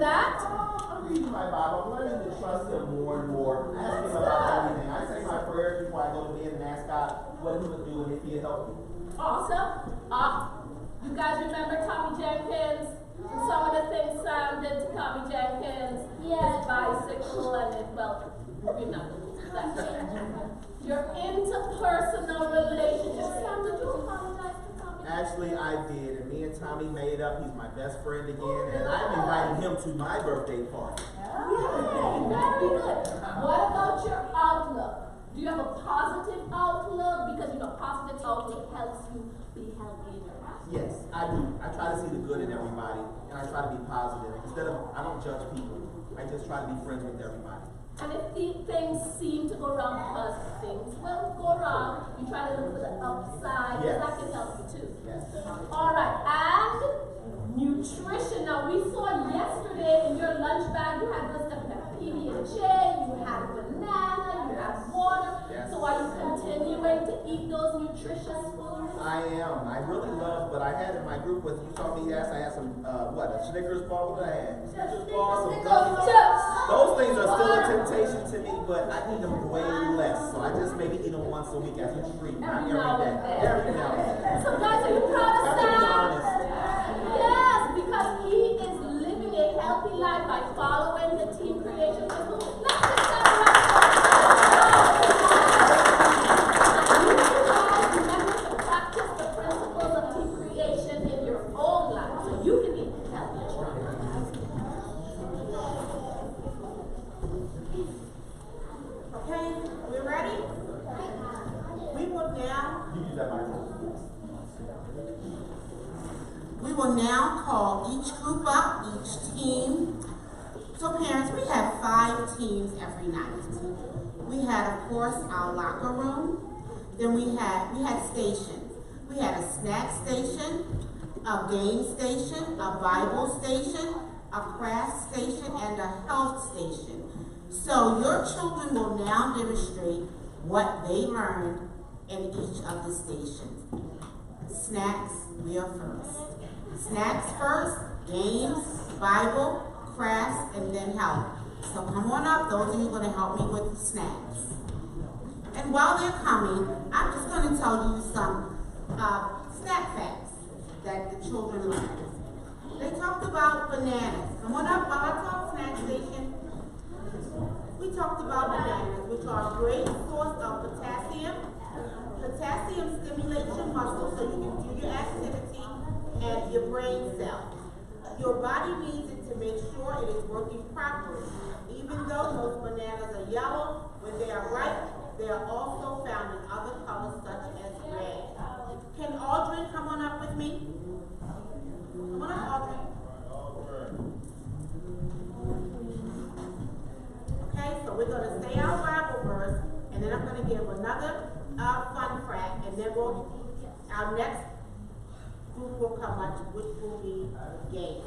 that? I'm reading my Bible. I'm learning to trust Him more and more. Ask Him about everything. I say my prayers before I go to bed and ask God what He would do and if He'd help me. Awesome. You guys remember Tommy Jenkins? Some of the things Sam did to Tommy Jenkins. Yes. Bicycle and it, well, we're not going to do that. You're interpersonal relationships. Sam, did you apologize to Tommy? Actually, I did. And me and Tommy made up. He's my best friend again. And I'm inviting him to my birthday party. Yay, very good. What about your outlook? Do you have a positive outlook? Because you know, positive outlook helps you be healthy in your life. Yes, I do. I try to see the good in everybody, and I try to be positive. Instead of, I don't judge people. I just try to be friends with everybody. And if things seem to go wrong because things will go wrong, you try to look for the upside, because that can help you too. Yes. All right, and nutrition. Now, we saw yesterday in your lunch bag, you had this PB&J, you had banana, you had water. Yes. So are you continuing to eat those nutritious foods? I am. I really love, but I had in my group with, you saw me, yes, I had some, a Snickers bar. What did I have? Snickers bar, some gummy chips. Those things are still a temptation to me, but I eat them way less. So I just maybe eat them once a week as a treat, not every day. Every now and then. So guys, are you proud of Have to be Sam? honest. Yes, because he is living a healthy life by following the Team Creation principles. Let's just stand right remember to practice the principles of Team Creation in your own life so you can be healthy and strong. Okay, we ready? We will now. You use that microphone. We will now call each group up, each team. So parents, we have 5 teams every night. We had, of course, our locker room. Then we had stations. We had a snack station, a game station, a Bible station, a craft station, and a health station. So your children will now demonstrate what they learned in each of the stations. Snacks, we are first. Snacks first, games, Bible, crafts, and then health. So come on up, those of you going to help me with the snacks. And while they're coming, I'm just going to tell you some snack facts that the children learned. They talked about bananas. Come on up while I talk snack station. We talked about bananas, which are a great source of potassium. Potassium stimulates your muscles so you can do your activity and your brain cells. Your body needs it to make sure it is working properly. Even though those bananas are yellow, when they are ripe, they are also found in other colors such as red. Can Aldrin come on up with me? Come on up, Aldrin. Okay, so we're going to say our Bible verse, and then I'm going to give another fun fact, and then our next group will come up, which will be games.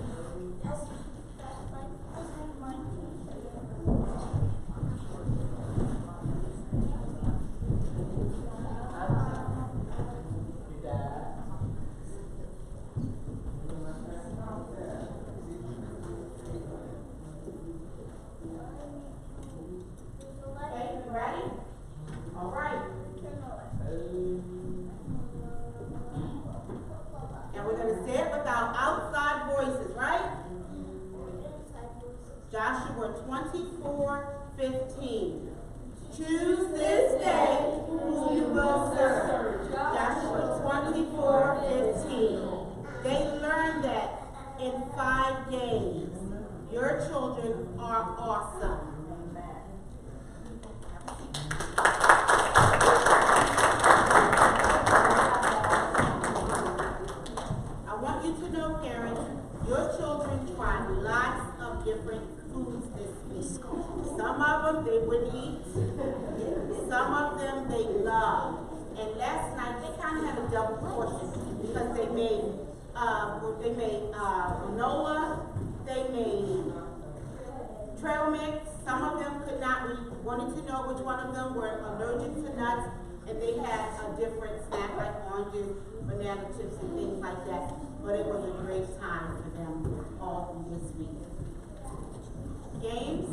Okay, you ready? All right. And we're going to say it with our outside voices, right? Joshua 24:15. Choose this day who you will serve. Joshua 24:15. They learned that in 5 days. Your children are awesome. I want you to know, parents, your children try lots of different foods this week. Some of them they wouldn't eat. Some of them they love. And last night they kind of had a double portion because they made granola, they made trail mix. Some of them could not. We wanted to know which one of them were allergic to nuts, and they had a different snack like oranges, banana chips, and things like that. But it was a great time for them all through this week. Games.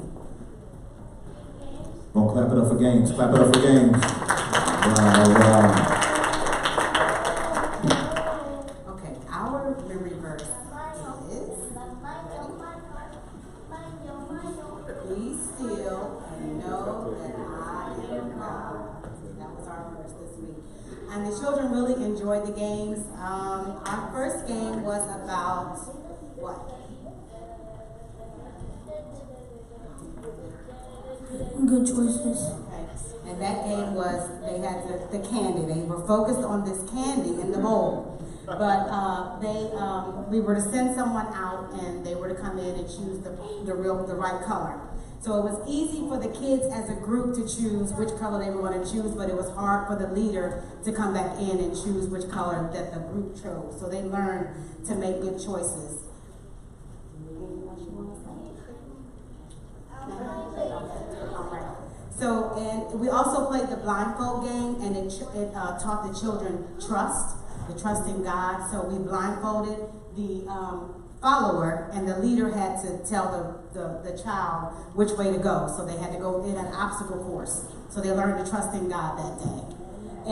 Well, clap it up for games. Clap it up for games. Wow. Okay, our memory verse is, be still and know that I am God. That was our verse this week. And the children really enjoyed the games. Our first game was about what? Good choices. Okay. And that game was, they had the candy. They were focused on this candy in the bowl. But we were to send someone out and they were to come in and choose the right color. So it was easy for the kids as a group to choose which color they were going to choose, but it was hard for the leader to come back in and choose which color that the group chose. So they learned to make good choices. Anything else you want to say? All right. So, and we also played the blindfold game, and it taught the children the trust in God. So we blindfolded the follower, and the leader had to tell the child which way to go. So they had to go in an obstacle course. So they learned to trust in God that day.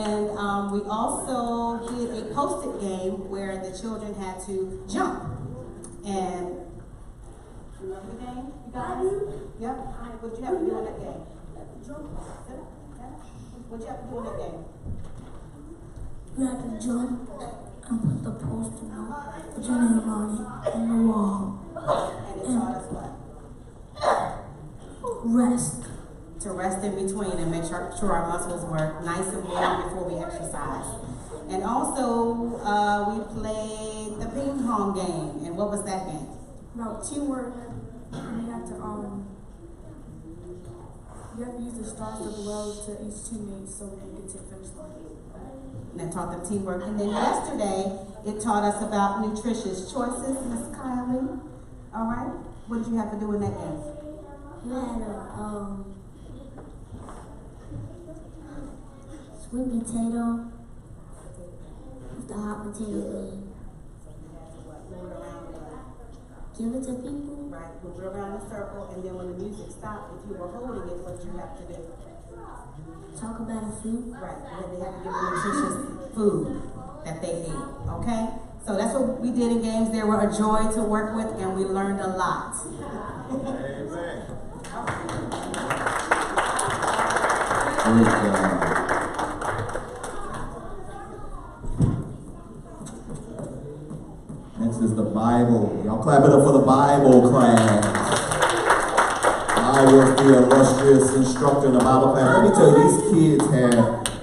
And we also did a post-it game where the children had to jump. And remember the game, you guys? Yep. What did you have to do in that game? What did you have to do in that game? You have to jump and put the post-it note with your name on it on the wall. And it taught us what? Rest. To rest in between and make sure our muscles were nice and warm before we exercise. And also, we played the ping pong game. And what was that game? About teamwork. And you have to use the stars of the world to each teammate so we can get to the finish line. And that taught them teamwork. And then yesterday, it taught us about nutritious choices, Miss Kylie. All right? What did you have to do in that game? You had a sweet potato with the hot potato thing. Give it to people. Right, move around in a circle, and then when the music stopped, if you were holding it, what did you have to do? Talk about a food. Right, and then they have to give them nutritious food that they ate, okay? So that's what we did in games. They were a joy to work with, and we learned a lot. Amen. Praise God. Next is the Bible. Y'all clap it up for the Bible class. I was the illustrious instructor in the Bible class. Let me tell you, these kids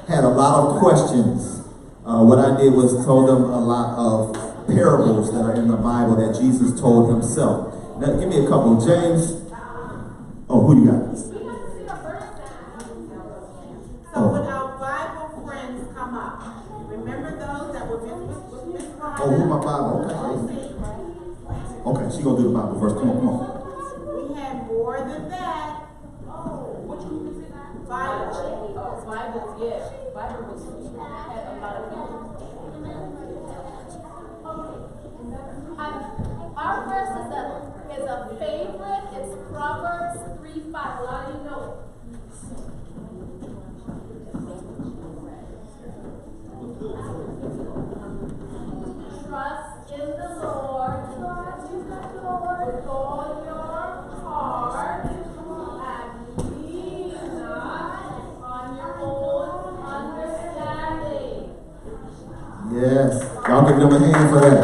had a lot of questions. What I did was told them a lot of parables that are in the Bible that Jesus told himself. Now, give me a couple. James. Oh, who you got? So when our Bible friends come up, remember those that were Miss Rhonda? Oh, who my Bible? Okay, she gonna do the Bible first. Come on. We had more than that. Bible. Bible, yeah. Bible was had a lot of people. And our verse is a favorite. It's Proverbs 3:5. A lot of you know it. Trust in the Lord with all your heart, and lean not on your own understanding. Yes. Y'all give them a hand for that.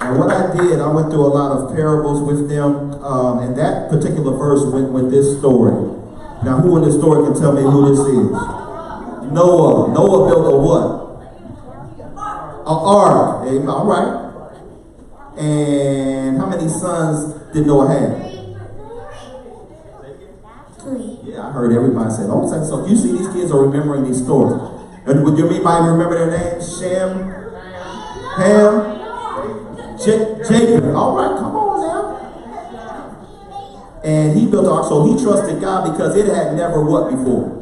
Now what I did, I went through a lot of parables with them, and that particular verse went with this story. Now who in this story can tell me who this is? Noah. Noah built a what? An ark. Amen. All right. And how many sons did Noah have? 3. Yeah, I heard everybody say, don't say so. You see, these kids are remembering these stories. And would you anybody remember their names? Shem, Ham, Jacob. All right, come on now. And he built an ark, so he trusted God because it had never what before?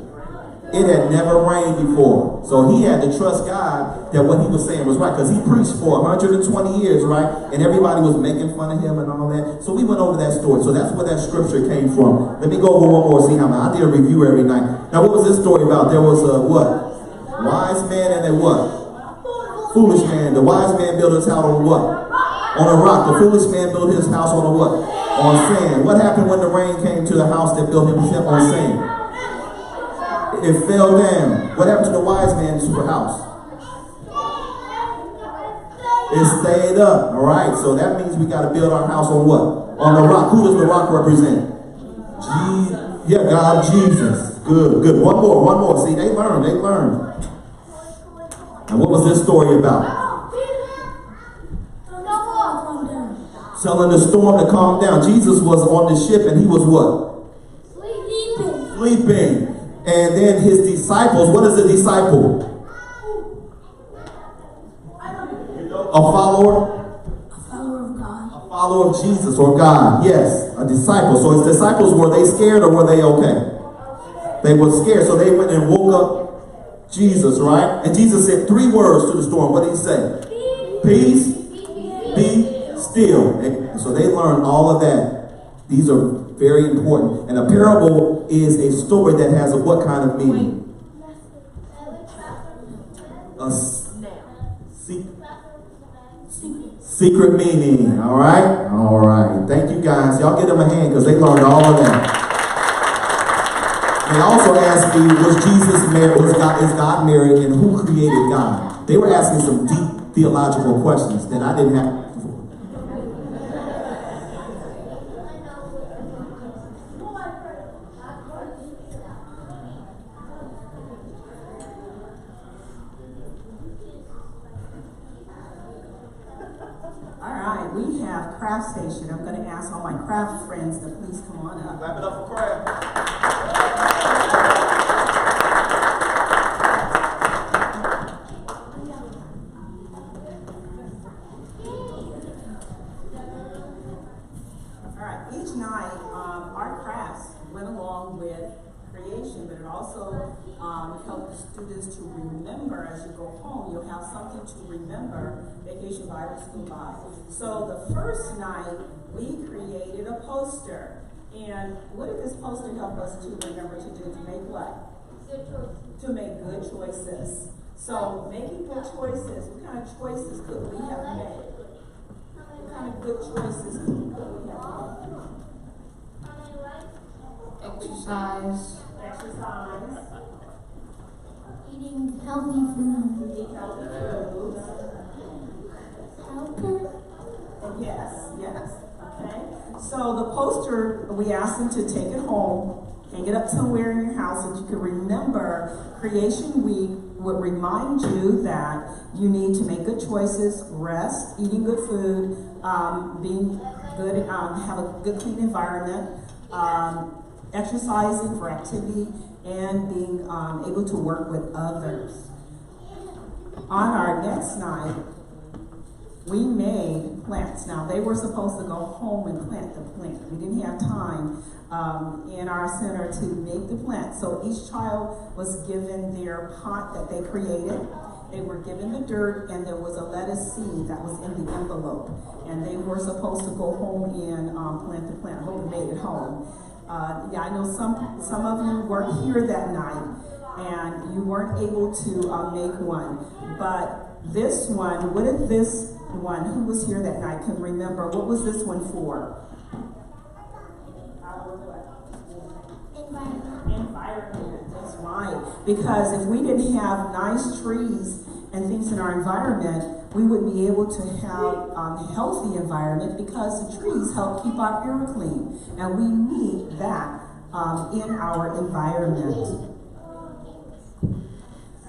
It had never rained before. So he had to trust God that what he was saying was right. Because he preached for 120 years, right? And everybody was making fun of him and all that. So we went over that story. So that's where that scripture came from. Let me go over one more. See how I did a review every night. Now what was this story about? There was a what? Wise man and a what? Foolish man. The wise man built his house on what? On a rock. The foolish man built his house on a what? On sand. What happened when the rain came to the house that built himself on sand? It fell down. What happened to the wise man's house? It stayed up. All right. So that means we got to build our house on what? On the rock. Who does the rock represent? Yeah, God, Jesus. Good, good. One more. See, they learned. And what was this story about? Telling the storm to calm down. Jesus was on the ship and he was what? Sleeping. And then his disciples, what is a disciple? A follower? A follower of God. A follower of Jesus or God. Yes, a disciple. So his disciples, were they scared or were they okay? They were scared. So they went and woke up Jesus, right? And Jesus said 3 words to the storm. What did he say? Peace, be still. And so they learned all of that. These are very important. And a parable is a story that has a what kind of meaning? A secret meaning. All right. Thank you guys. Y'all give them a hand because they learned all of that. They also asked me, was Jesus married? Is God married? And who created God? They were asking some deep theological questions that I didn't have. We have craft station. I'm going to ask all my craft friends to please come on up. Clap it up for craft. All right. Each night, our crafts went along with creation, but it also helps students to remember as you go home. You'll have something to remember Vacation Bible School by. So the first night, we created a poster. And what did this poster help us to remember to do? To make what? To make good choices. So making good choices, what kind of choices could we have made? What kind of good choices could we have made? Exercise. Eating healthy food. Helping. Yes. Okay. So the poster, we asked them to take it home, hang it up somewhere in your house so that you can remember Creation Week would remind you that you need to make good choices, rest, eating good food, being good, have a good clean environment, exercising for activity, and being able to work with others. On our next night, we made plants. Now, they were supposed to go home and plant the plant. We didn't have time in our center to make the plant. So each child was given their pot that they created. They were given the dirt, and there was a lettuce seed that was in the envelope. And they were supposed to go home and plant the plant. I hope we made it home. Yeah, I know some of you weren't here that night, and you weren't able to make one. But this one, what did this one, who was here that night, can remember? What was this one for? Environment. That's right. Because if we didn't have nice trees and things in our environment, we wouldn't be able to have a healthy environment, because the trees help keep our air clean. And we need that in our environment.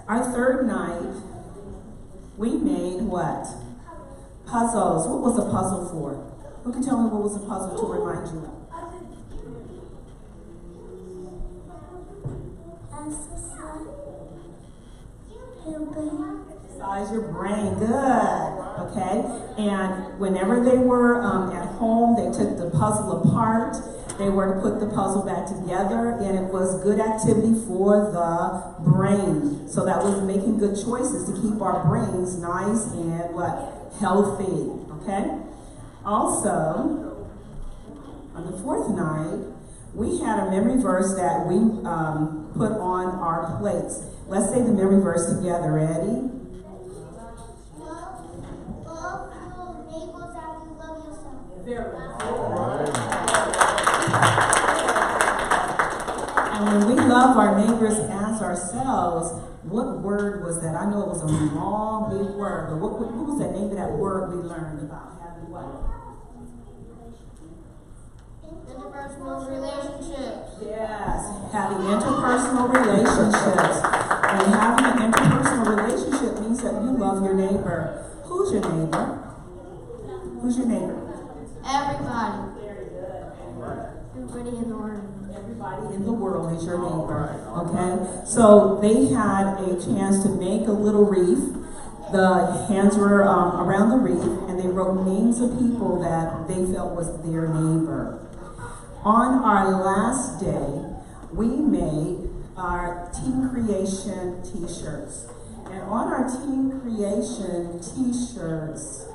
Our third night, we made what? Puzzles. What was a puzzle for? Who can tell me what was a puzzle to remind you? Exercise. Helping. Exercise your brain. Good. Okay? And whenever they were at home, they took the puzzle apart. They were to put the puzzle back together, and it was good activity for the brain. So that was making good choices to keep our brains nice and what? Healthy. Okay? Also, on the fourth night, we had a memory verse that we put on our plates. Let's say the memory verse together. Ready? Love your neighbors as you love yourself. Very good. And when we love our neighbors as ourselves, what word was that? I know it was a long, big word, but what was that name of that word we learned about? Having what? Interpersonal relationships. Yes, having interpersonal relationships. And having an interpersonal relationship means that you love your neighbor. Who's your neighbor? Who's your neighbor? Everybody. Very good. Everybody in the world. Everybody in the world is your neighbor. Okay? So they had a chance to make a little wreath. The hands were around the wreath, and they wrote names of people that they felt was their neighbor. On our last day, we made our Team Creation t-shirts. And on our Team Creation t-shirts,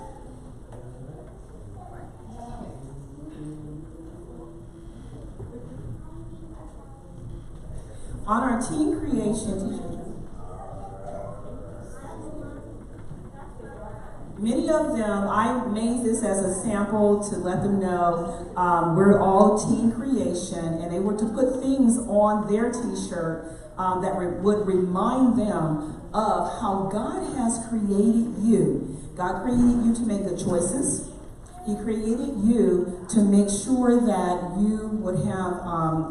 many of them, I made this as a sample to let them know we're all Team Creation, and they were to put things on their t-shirt that would remind them of how God has created you. God created you to make good choices. He created you to make sure that you would have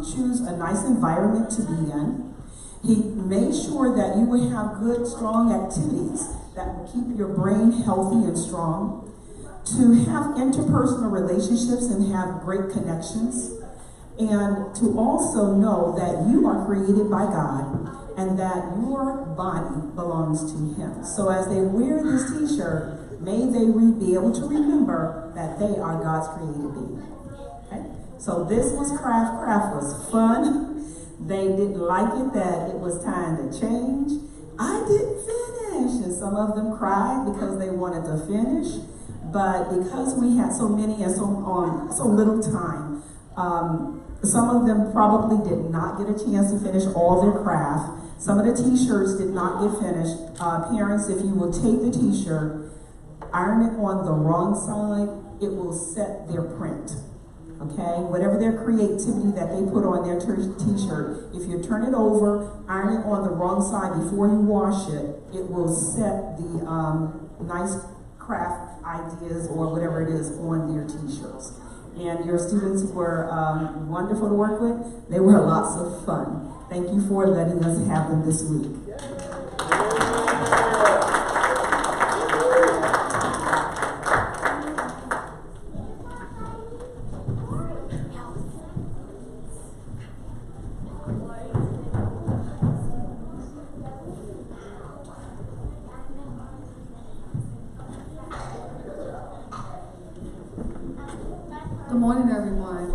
choose a nice environment to be in. He made sure that you would have good, strong activities that will keep your brain healthy and strong, to have interpersonal relationships and have great connections, and to also know that you are created by God and that your body belongs to Him. So as they wear this t-shirt, may they be able to remember that they are God's created being. Okay? So this was craft. Craft was fun. They didn't like it that it was time to change. I didn't finish, and some of them cried because they wanted to finish. But because we had so many and so little time, some of them probably did not get a chance to finish all their craft. Some of the t-shirts did not get finished. Parents, if you will take the t-shirt, iron it on the wrong side, it will set their print. Okay? Whatever their creativity that they put on their t-shirt, if you turn it over, iron it on the wrong side before you wash it, it will set the nice craft ideas or whatever it is on their t-shirts. And your students were wonderful to work with. They were lots of fun. Thank you for letting us have them this week. Good morning, everyone.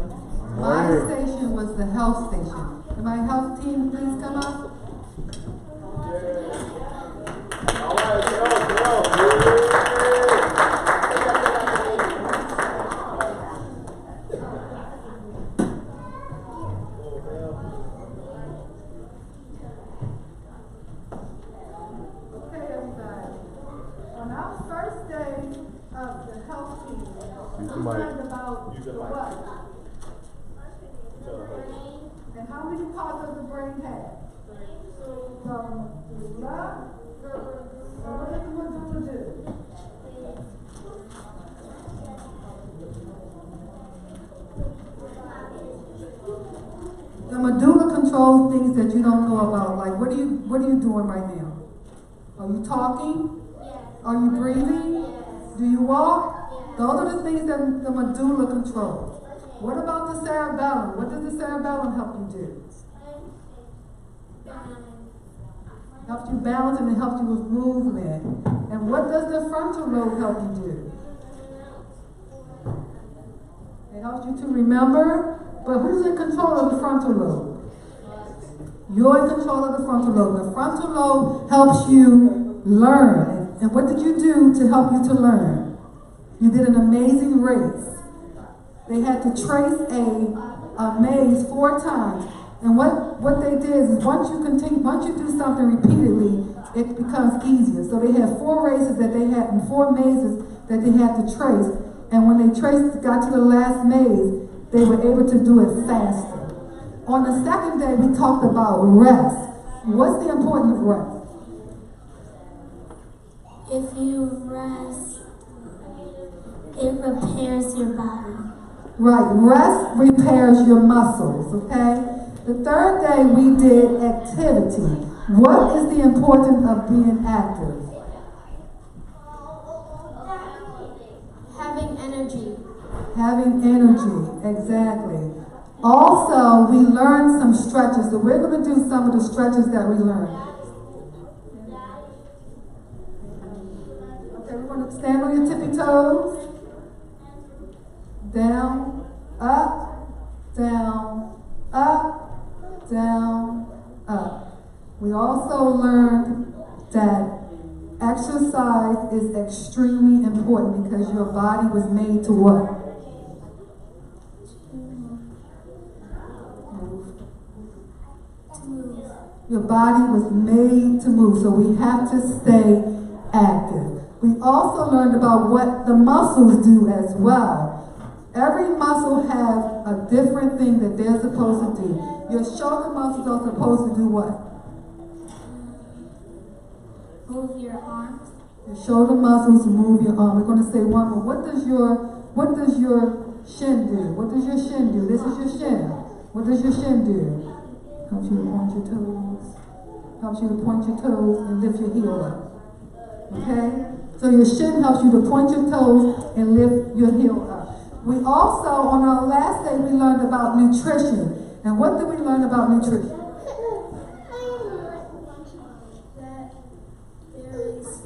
My station was the health station. Can my health team please come up? Okay, everybody. On our first day of the health team, we learned about the what? And how many parts does the brain have? From the left, and what does the medulla do? The medulla controls things that you don't know about. Like, what are you doing right now? Are you talking? Are you breathing? Do you walk? Those are the things that the medulla controls. What about the cerebellum? What does the cerebellum help you do? Helps you balance and it helps you with movement. And what does the frontal lobe help you do? It helps you to remember, but who's in control of the frontal lobe? You're in control of the frontal lobe. The frontal lobe helps you learn. And what did you do to help you to learn? You did an amazing race. They had to trace a maze 4 times. And what they did is once you do something repeatedly, it becomes easier. So they had 4 races that they had and 4 mazes that they had to trace. And when they got to the last maze, they were able to do it faster. On the second day, we talked about rest. What's the importance of rest? If you rest, it repairs your body. Right, rest repairs your muscles, okay? The third day we did activity. What is the importance of being active? Having energy. Having energy, exactly. Also, we learned some stretches. So we're going to do some of the stretches that we learned. Okay, we're going to stand on your tippy toes. Down, up, down, up, down, up. We also learned that exercise is extremely important because your body was made to what? Move. Your body was made to move, so we have to stay active. We also learned about what the muscles do as well. Every muscle has a different thing that they're supposed to do. Your shoulder muscles are supposed to do what? Move your arms. Your shoulder muscles move your arm. We're going to say one more. What does your shin do? What does your shin do? This is your shin. What does your shin do? Helps you to point your toes. Helps you to point your toes and lift your heel up. Okay? So your shin helps you to point your toes and lift your heel up. We also, on our last day, we learned about nutrition. And what did we learn about nutrition? That there is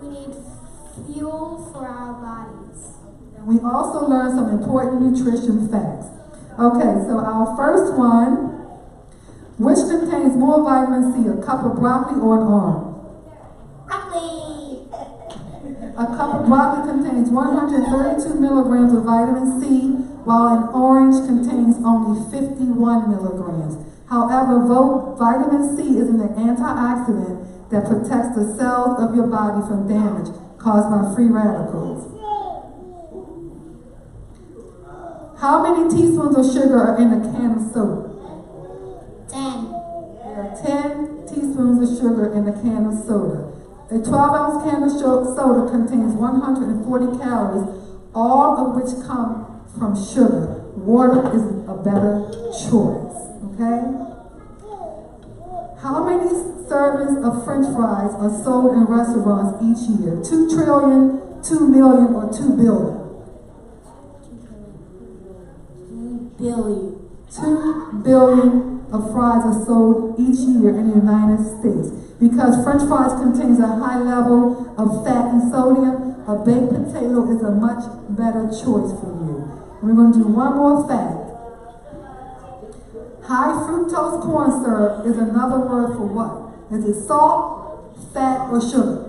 we need fuel for our bodies. And we also learned some important nutrition facts. Okay, so our first one, which contains more vitamin C, a cup of broccoli or an orange? Broccoli. A cup of broccoli contains 132 milligrams of vitamin C, while an orange contains only 51 milligrams. However, vitamin C is an antioxidant that protects the cells of your body from damage caused by free radicals. How many teaspoons of sugar are in a can of soda? 10. There are 10 teaspoons of sugar in a can of soda. A 12-ounce can of soda contains 140 calories, all of which come from sugar. Water is a better choice, okay? How many servings of French fries are sold in restaurants each year? 2 trillion, 2 million, or 2 billion? Billy. 2 billion of fries are sold each year in the United States. Because French fries contains a high level of fat and sodium, a baked potato is a much better choice for you. And we're going to do one more fact. High fructose corn syrup is another word for what? Is it salt, fat, or sugar?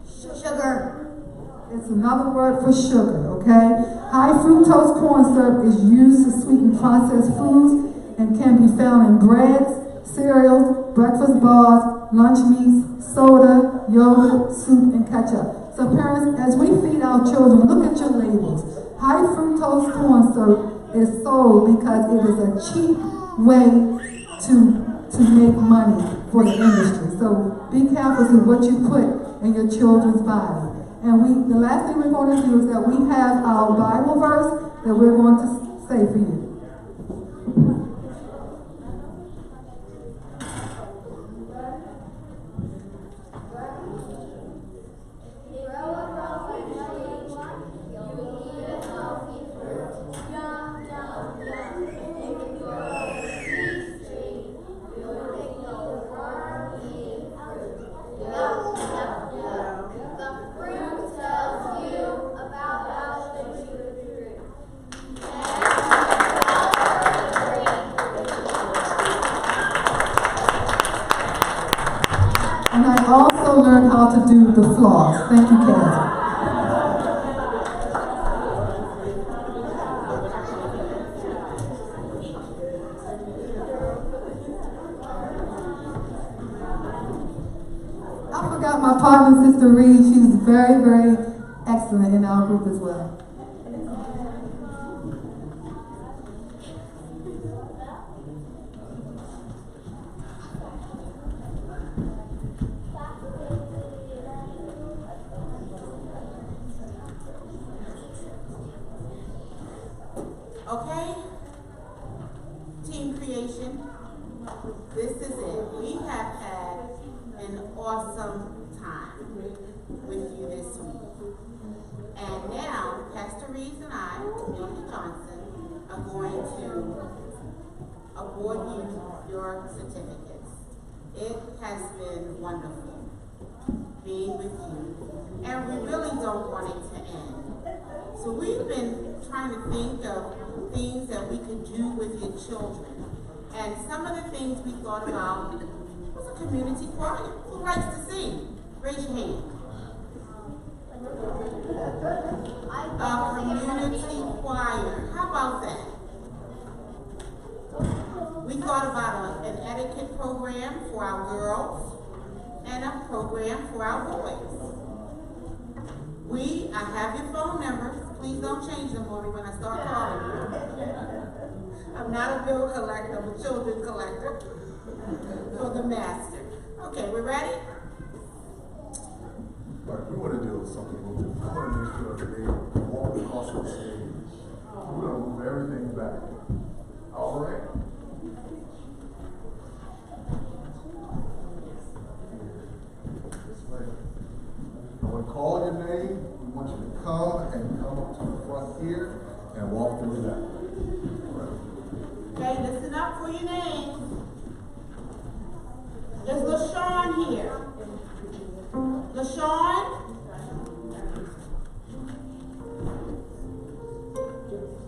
Sugar. It's another word for sugar, okay? High fructose corn syrup is used to sweeten processed foods and can be found in breads, cereals, breakfast bars, lunch meats, soda, yogurt, soup, and ketchup. So parents, as we feed our children, look at your labels. High fructose corn syrup is sold because it is a cheap way to make money for the industry. So be careful with what you put in your children's body. And the last thing we're going to do is that we have our Bible verse that we're going to say for you. And I also learned how to do the floss. Thank you, Kathy. I forgot my partner, Sister Reed. She was very, very excellent in our group as well. Okay? Team creation. This is it. We have had an awesome time with you this week. And now, Pastor Reeves and I, Milton Johnson, are going to award you your certificates. It has been wonderful being with you. And we really don't want it to end. So we've been trying to think of things that we could do with your children. And some of the things we thought about was a community choir. Who likes to sing? Raise your hand. A community choir. How about that? We thought about an etiquette program for our girls and a program for our boys. I have your phone numbers. Please don't change them for me when I start calling you. I'm not a bill collector, I'm a children collector for the master. Okay, we ready? But we want to do something a little different. I want to make sure that they walk across the stage. We're going to move everything back. All right? I want to call your name. We want you to come up to the front here and walk through that. Okay, listen up for your names. Is LaShawn here? LaShawn?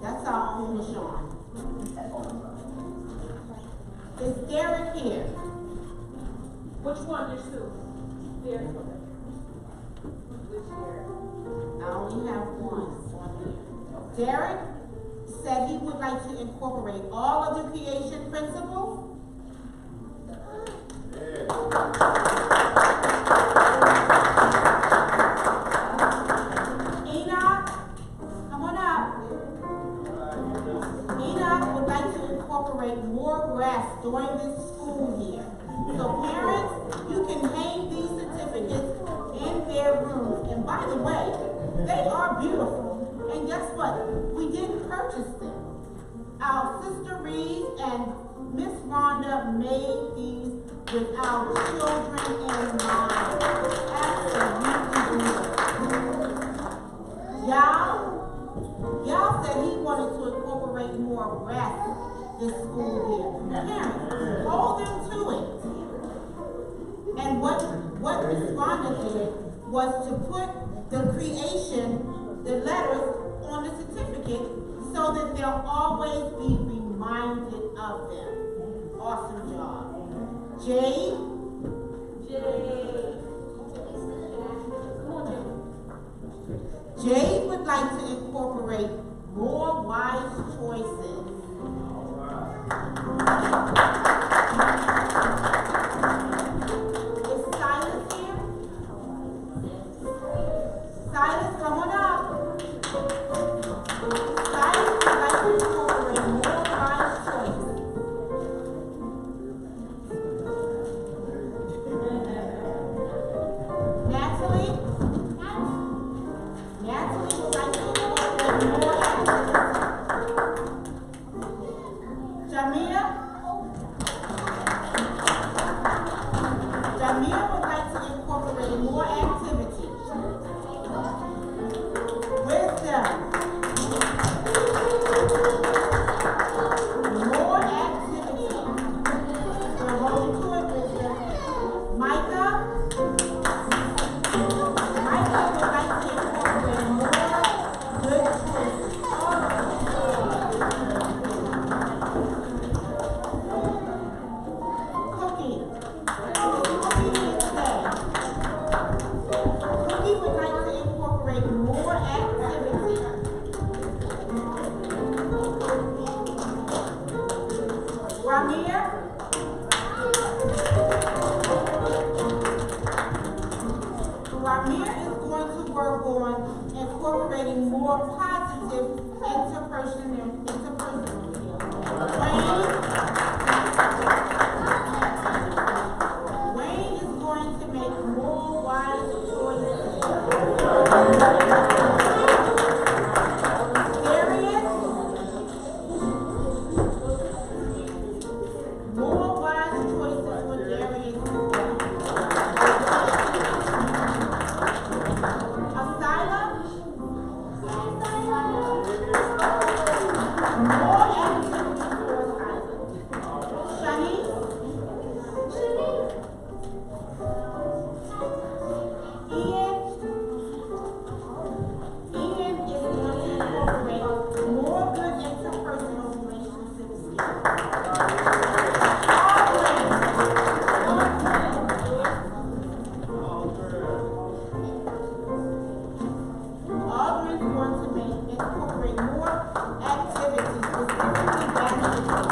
That's our own LaShawn. Is Derek here? Which one? There's two. Derek. Which Derek? I only have one on here. Derek said he would like to incorporate all of the creation principles. Enoch, come on up. Enoch would like to incorporate more rest during this school year. So parents, you can hang these certificates in their rooms. And by the way, they are beautiful. And guess what? We didn't purchase them. Our sister Reed and Miss Rhonda made these with our children in mind. Absolutely beautiful. Y'all said he wanted to incorporate more rest this school year. Parents, hold them to it. And what Miss Rhonda did was to put the creation, the letters, on the certificate so that they'll always be reminded of them. Awesome job. Jade? Jade would like to incorporate more wise choices. Is Silas here? Silas, come on up. Silas would like to incorporate more wise choices. Natalie would like to incorporate more actions. more positive interpersonal skills. Wayne is going to make more wise choices. Darius, more wise choices for Darius. Asila, more activities for Asila. Shanice, Ian is going to incorporate more good interpersonal relationships skills. Aldrin's going to incorporate more activities, specifically basketball.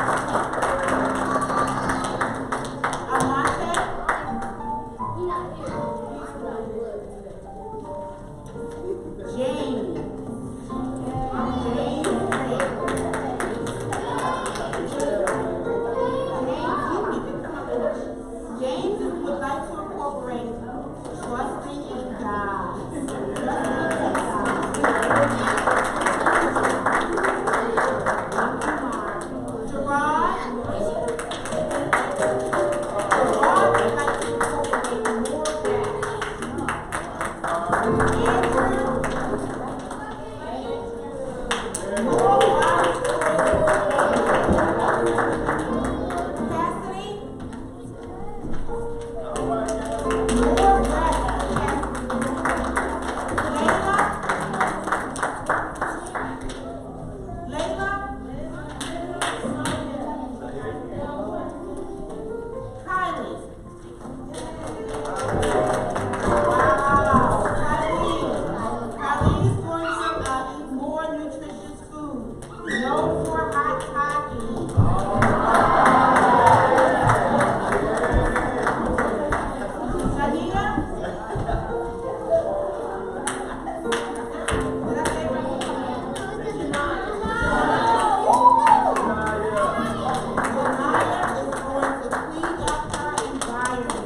Amante, James. James would like to incorporate trusting in God. Gerard would like to incorporate more of that. Andrew, more wise choices. Cassidy, more rest. Layla, Kylie. Wow, Kylie is going to eat more nutritious food. No more hot coffee. Shania? Did I say it right? Shania is going to clean up her environment.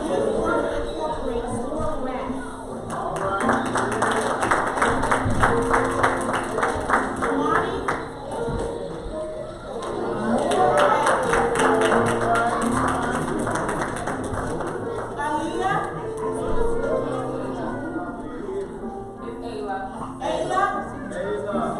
She's going to incorporate more rest. Tamani, more rest. Aaliyah, Ayla, this one.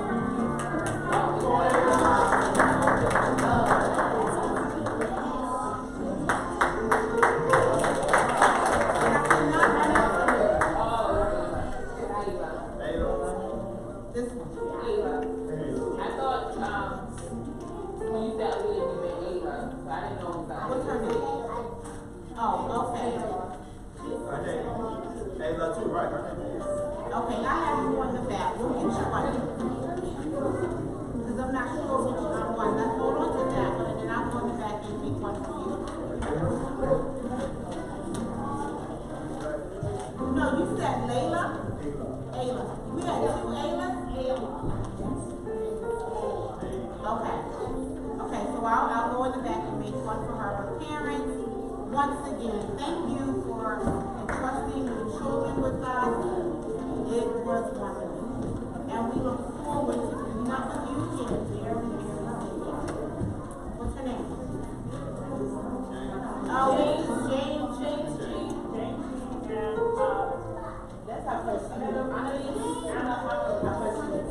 I thought, when you said Aaliyah, you meant Ayla, so I didn't know about What's her name? Oh, okay. Ayla too, right? Okay, I have you on the back. We'll get you one. Because I'm not sure which one. Let's hold on to that one, and then I'll go in the back and make one for you. No, you said Layla? Ayla. We had two Aylas? Okay. Okay, so I'll go in the back and make one for her. But parents, once again, thank you for entrusting your children with us. It was wonderful. And we look forward to doing that with you again very, very soon. What's her name? Oh, this is James. That's our first name. I know our first name.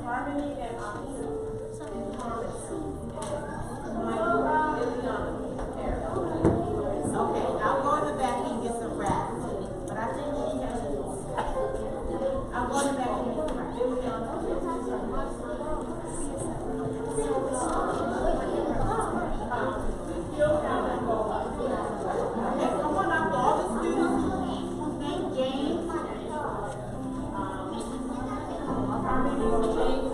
Harmony and Okay, I'll go in the back and get some rest. But I think she has to. I'll go in the back and get some rest. Okay, come on up, all the students whose name James. Harmony, James,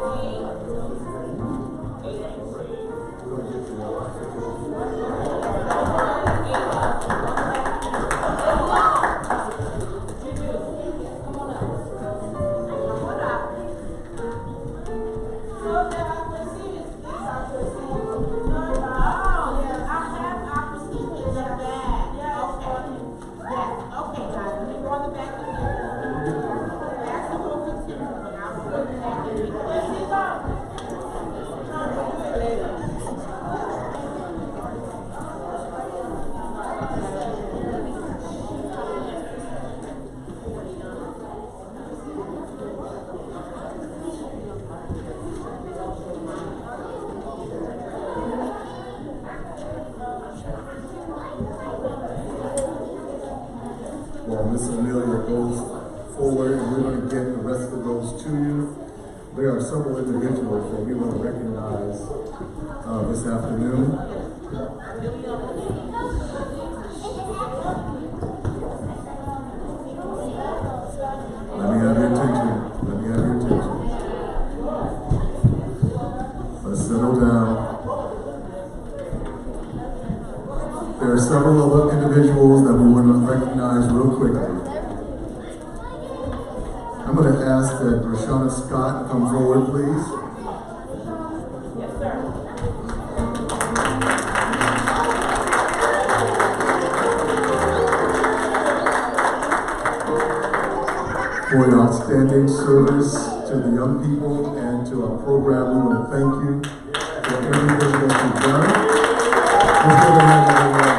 Miss Amelia goes forward, and we're going to get the rest of those to you. There are several individuals that we want to recognize this afternoon. Let me have your attention. Let me have your attention. Let's settle down. There are several other individuals that we want to recognize real quickly. I'm going to ask that Rashana Scott come forward, please. Yes, sir. For your outstanding service to the young people and to our program, we want to thank you for everything that you've done. Let's give a hand to everyone.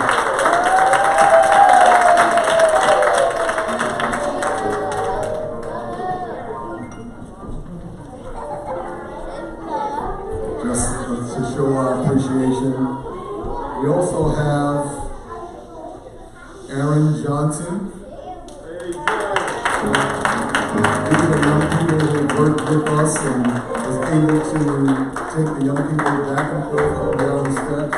Just to show our appreciation, we also have Aaron Johnson. These are young people who worked with us and was able to take the young people back and forth up and down the steps.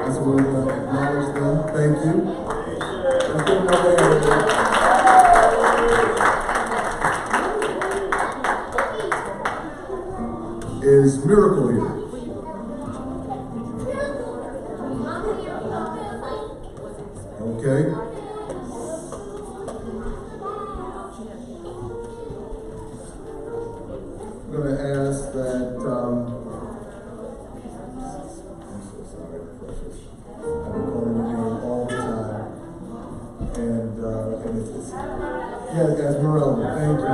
That's what we want to acknowledge them. Thank you. Let's give another hand. Is Miracle here? Okay. I'm going to ask that, I'm so sorry, Precious. I've been calling your name all the time. And it's yeah, Esmeralda, thank you.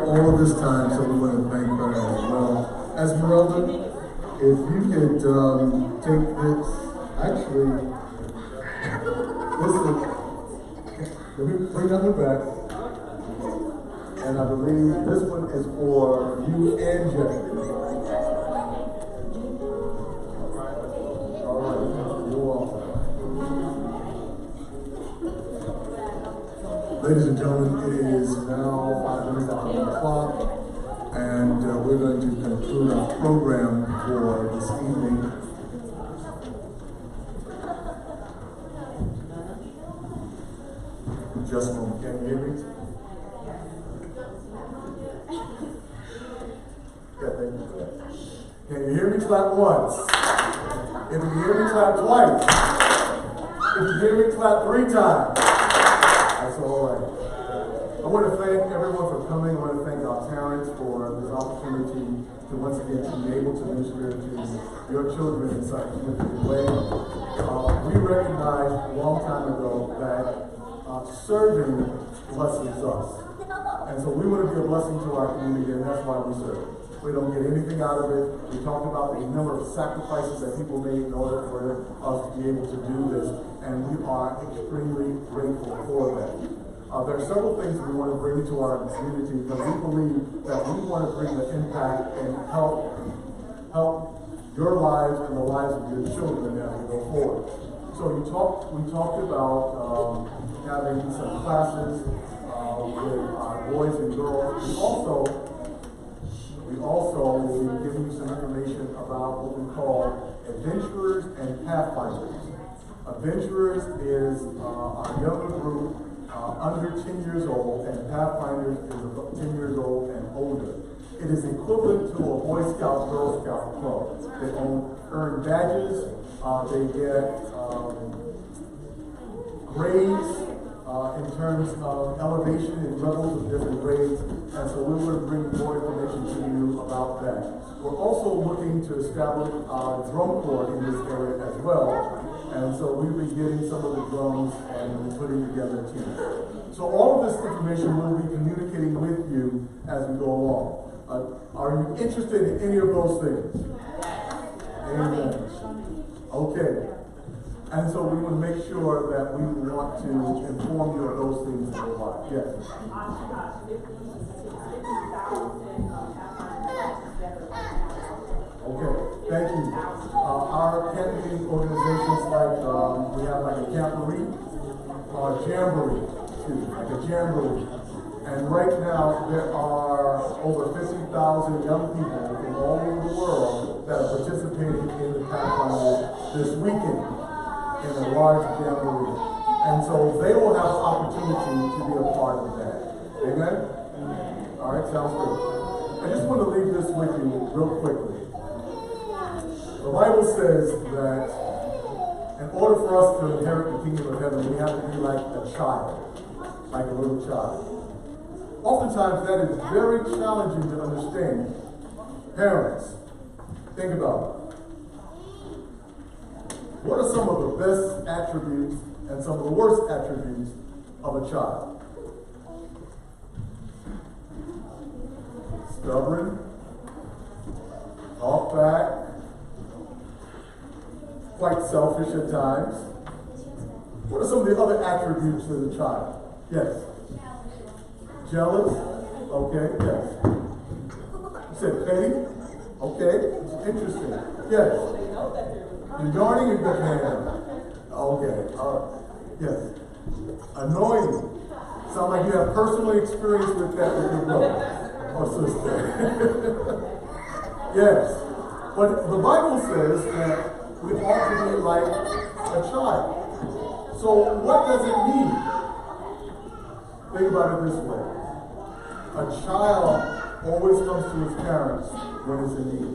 All of this time, so we want to thank her as well. Esmeralda, if you could take this, actually, let me bring that one back. And I believe this one is for you and Jeffrey. All right, you're welcome. Ladies and gentlemen, it is now 5 minutes after 1 o'clock, and we're going to conclude our program for this evening. Just a moment, can you hear me? Yeah, thank you for that. Can you hear me? Clap once. If you hear me, clap twice. If you hear me, clap 3 times. That's all right. I want to thank everyone for coming. I want to thank our parents for this opportunity to once again be able to minister to your children in such a significant way. We recognized a long time ago that serving blesses us. And so we want to be a blessing to our community, and that's why we serve. We don't get anything out of it. We talked about the number of sacrifices that people made in order for us to be able to do this, and we are extremely grateful for that. There are several things we want to bring to our community, but we believe that we want to bring the impact and help your lives and the lives of your children as we go forward. So we talked about having some classes with our boys and girls. We also will be giving you some information about what we call adventurers and pathfinders. Adventurers is our younger group under 10 years old, and Pathfinders is about 10 years old and older. It is equivalent to a Boy Scout, Girl Scout club. They earn badges, they get grades in terms of elevation and levels of different grades, and so we want to bring more information to you about that. We're also looking to establish our drum corps in this area as well, and so we've been getting some of the drums and we're putting together teams. So all of this information we'll be communicating with you as we go along. Are you interested in any of those things? Amen. Okay. And so we want to make sure that we want to inform you of those things in your life. Yes. Thank you. Our camp meeting organizations we have like a jamboree, like a jamboree. And right now, there are over 50,000 young people from all over the world that are participating in the Pathfinder this weekend in a large jamboree. And so they will have an opportunity to be a part of that. Amen? All right, sounds good. I just want to leave this with you real quickly. The Bible says that in order for us to inherit the kingdom of heaven, we have to be like a child, like a little child. Oftentimes that is very challenging to understand. Parents, think about it. What are some of the best attributes and some of the worst attributes of a child? Stubborn, talk back, quite selfish at times. What are some of the other attributes of the child? Yes. Jealous? Okay, yes. You said petty? Okay, interesting. Yes. You're yawning in good hand. Okay, yes. Annoying. Sound like you have personal experience with that with your brother or sister. Yes. But the Bible says that we ought to be like a child. So what does it mean? Think about it this way. A child always comes to his parents when it's in need.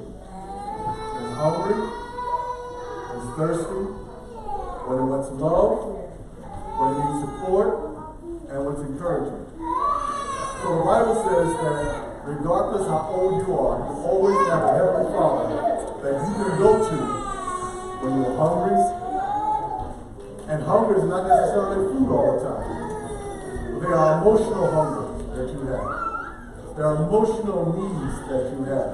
It's hungry, it's thirsty, when it wants love, when it needs support, and when it's encouragement. So the Bible says that regardless how old you are, you always have a Heavenly Father that you can go to when you're hungry. And hunger is not necessarily food all the time. There are emotional hunger that you have. There are emotional needs that you have.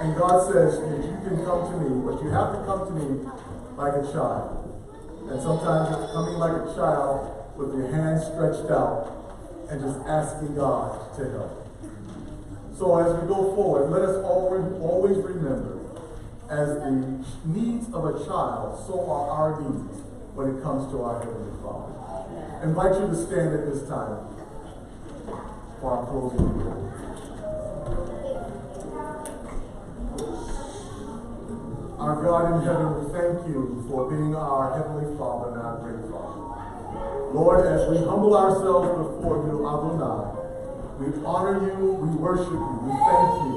And God says that you can come to me, but you have to come to me like a child. And sometimes it's coming like a child with your hands stretched out and just asking God to help. So as we go forward, let us always remember, as the needs of a child, so are our needs when it comes to our Heavenly Father. I invite you to stand at this time for our closing prayer. Our God in heaven, we thank you for being our Heavenly Father and our great Father. Lord, as we humble ourselves before you, Adonai, we honor you, we worship you, we thank you.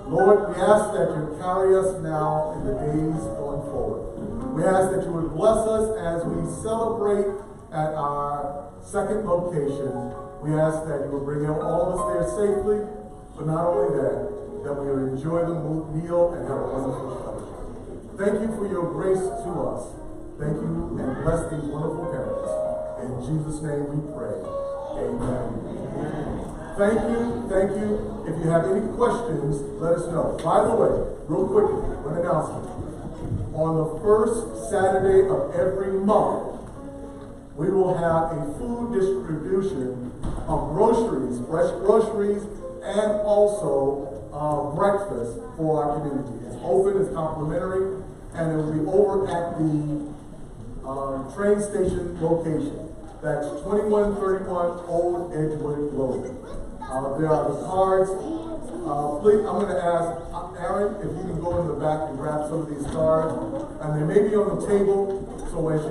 Lord, we ask that you carry us now in the days going forward. We ask that you would bless us as we celebrate at our second location. We ask that you will bring all of us there safely, but not only that we will enjoy the meal and have a wonderful fellowship. Thank you for your grace to us. Thank you and bless these wonderful parents. In Jesus' name we pray. Amen. Thank you. If you have any questions, let us know. By the way, real quickly, one announcement. On the first Saturday of every month, we will have a food distribution of groceries, fresh groceries, and also breakfast for our community. It's open, it's complimentary, and it will be over at the train station location. That's 2131 Old Edgewood Road. There are the cards. Please, I'm going to ask Aaron if you can go in the back and grab some of these cards. And they may be on the table, so as you